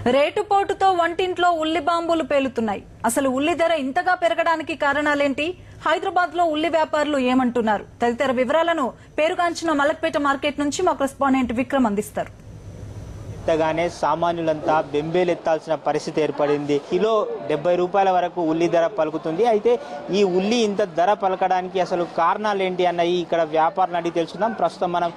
Rate పోటుతో వంటింట్లో ఉల్లి బాంబులు పేలుతున్నాయి. అసలు ఉల్లి ధర ఇంతగా పెరగడానికి కారణాలేంటి? హైదరాబాద్ లో ఉల్లి వ్యాపారులు ఏమంటున్నారు? తదితర వివరాలను పేరుగాంచిన మలక్పేట మార్కెట్ నుంచి మా కరెస్పాండెంట్ విక్రమ్ అందిస్తారు. ఇంతగానే సామాన్యులంతా బెంబేలెత్తాల్సిన పరిస్థితి ఏర్పడింది. కిలో 70 రూపాయల వరకు ఉల్లి ధర పలుకుతుంది. అయితే ఈ ఉల్లి ఇంత ధర పలకడానికి అసలు కారణాలు ఏంటి అన్నవి ఇక్కడ వ్యాపారులను అడిగి తెలుసుకుందాం. ప్రస్తుతం మనం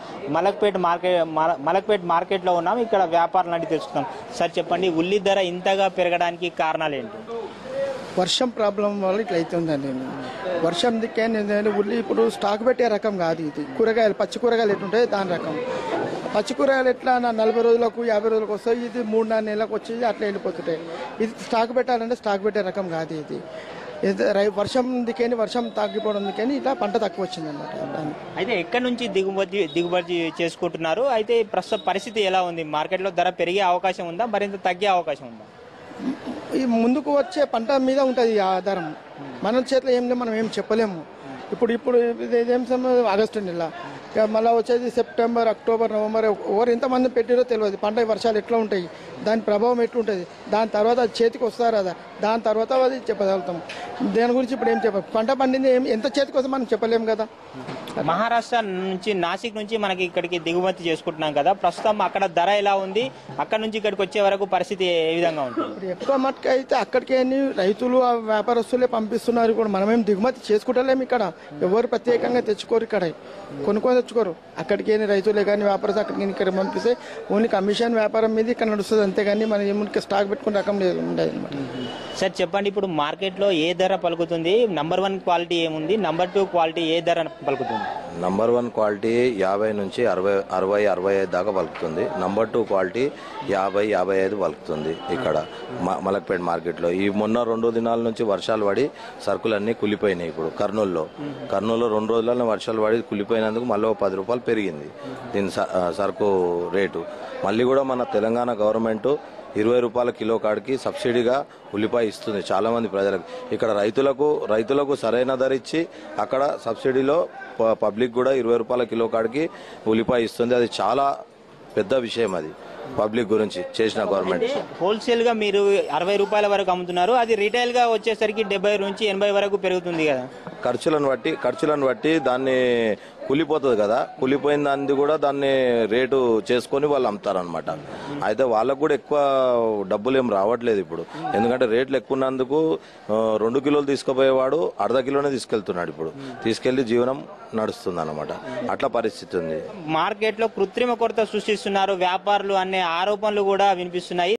మలక్పేట్ మార్కెట్లో ఉన్నాం. ఇక్కడ వ్యాపారులను అడిగి తెలుసుకుందాం. సార్ చెప్పండి, ఉల్లి ధర ఇంతగా పెరగడానికి కారణాలు ఏంటి? వర్షం ప్రాబ్లం వల్ల ఇట్లా అవుతుందండి. వర్షం దిక్కే ఉల్లి ఇప్పుడు స్టాక్ పెట్టే రకం కాదు. ఇది కూరగాయలు, పచ్చి కూరగాయలు ఎట్లుంటాయి దాని రకం. పచ్చి కూరగాయలు ఎట్లా 40 రోజులకు 50 రోజులకు వస్తాయి. ఇది 3-4 నెలలకు వచ్చి అట్లా వెళ్ళిపోతుంటాయి. ఇది స్టాక్ పెట్టాలంటే స్టాక్ పెట్టే రకం కాదు. ఇది వర్షం దికేని వర్షం తగ్గిపోవడం దికేని ఇట్లా పంట తక్కువ వచ్చింది అన్నమాట. అయితే ఎక్కడి నుంచి దిగుబడి చేసుకుంటున్నారు? అయితే ప్రస్తుత పరిస్థితి ఎలా ఉంది? మార్కెట్లో ధర పెరిగే అవకాశం ఉందా, మరింత తగ్గే అవకాశం ఉందా? ఈ ముందుకు వచ్చే పంట మీద ఉంటుంది ఆధారం. మన చేతిలో ఏం లేదు, మనం ఏం చెప్పలేము. ఇప్పుడు ఇదేం సమయం ఆగస్టు నెల, మళ్ళీ వచ్చేది సెప్టెంబర్, అక్టోబర్, నవంబర్. ఎవరు ఎంతమంది పెట్టారో తెలియదు. పంట వర్షాలు ఎట్లా ఉంటాయి, దాని ప్రభావం ఎట్లుంటుంది, దాని తర్వాత అది చేతికి వస్తారు కదా, దాని తర్వాత అది చెప్పగలుగుతాం. దాని గురించి ఇప్పుడు ఏం చెప్పాలి. పంట పండింది ఎంత చేతికి వస్తే మనం చెప్పలేము కదా. మహారాష్ట్ర నుంచి, నాసిక్ నుంచి మనకి ఇక్కడికి దిగుమతి చేసుకుంటున్నాం కదా, ప్రస్తుతం అక్కడ ధర ఎలా ఉంది? అక్కడ నుంచి ఇక్కడికి వచ్చే వరకు పరిస్థితి ఏ విధంగా ఉంటుంది? ఇప్పుడు ఎక్కువ మట్టుకు అయితే అక్కడికే రైతులు, వ్యాపారస్తులే పంపిస్తున్నారు. కూడా మనమేం దిగుమతి చేసుకుంటలేము. ఇక్కడ ఎవరు ప్రత్యేకంగా తెచ్చుకోరు. ఇక్కడ కొనుక్కొని తెచ్చుకోరు. అక్కడికి రైతులే కానీ వ్యాపారస్తులు అక్కడికి ఇక్కడ పంపిస్తే ఓన్లీ కమిషన్ వ్యాపారం మీద ఇక్కడ నడుస్తుంది. అంతేగాని మనం ఏముంటే స్టాక్ పెట్టుకునే రకం లేదు ఉండదు అనమాట. సార్ చెప్పండి, ఇప్పుడు మార్కెట్లో ఏ ధర పలుకుతుంది? నంబర్ 1 క్వాలిటీ ఏముంది? నంబర్ 2 క్వాలిటీ ఏ ధర పలుకుతుంది? నంబర్ 1 క్వాలిటీ 50 నుంచి 60-65 దాకా పలుకుతుంది. నంబర్ 2 క్వాలిటీ 50-55 పలుకుతుంది ఇక్కడ మలక్పేట మార్కెట్లో. ఈ మొన్న 2 దినాల నుంచి వర్షాలు పడి సరుకులన్నీ కులిపోయినాయి. ఇప్పుడు కర్నూలులో 2 రోజులలో వర్షాలు పడి కులిపోయినందుకు మళ్ళీ 10 రూపాయలు పెరిగింది దీని సరుకు రేటు. మళ్ళీ కూడా మన తెలంగాణ గవర్నమెంట్ 20 రూపాయల కిలో కాడికి సబ్సిడీగా ఉల్లిపాయ ఇస్తుంది చాలా మంది ప్రజలకు. ఇక్కడ రైతులకు సరైన ధర ఇచ్చి అక్కడ సబ్సిడీలో పబ్లిక్ కూడా 20 రూపాయల కిలో కాడికి ఉల్లిపాయ ఇస్తుంది. అది చాలా పెద్ద విషయం. అది పబ్లిక్ గురించి చేసిన గవర్నమెంట్. హోల్సేల్ గా మీరు 60 రూపాయల వరకు అమ్ముతున్నారు. అది రిటైల్ గా వచ్చేసరికి 70 నుంచి 80 వరకు పెరుగుతుంది కదా. ఖర్చులను బట్టి దాన్ని కూలిపోతుంది కదా. కూలిపోయిన దాన్ని కూడా దాన్ని రేటు చేసుకొని వాళ్ళు అమ్ముతారనమాట. అయితే వాళ్ళకు కూడా ఎక్కువ డబ్బులు ఏం రావట్లేదు ఇప్పుడు. ఎందుకంటే రేట్లు ఎక్కువ ఉన్నందుకు 2 కిలోలు తీసుకుపోయేవాడు అర్ధ కిలోనే తీసుకెళ్తున్నాడు. ఇప్పుడు తీసుకెళ్లి జీవనం నడుస్తుంది అనమాట. అట్లా పరిస్థితి ఉంది. మార్కెట్ లో కృత్రిమ కొరత సృష్టిస్తున్నారు వ్యాపారులు అనే ఆరోపణలు కూడా వినిపిస్తున్నాయి.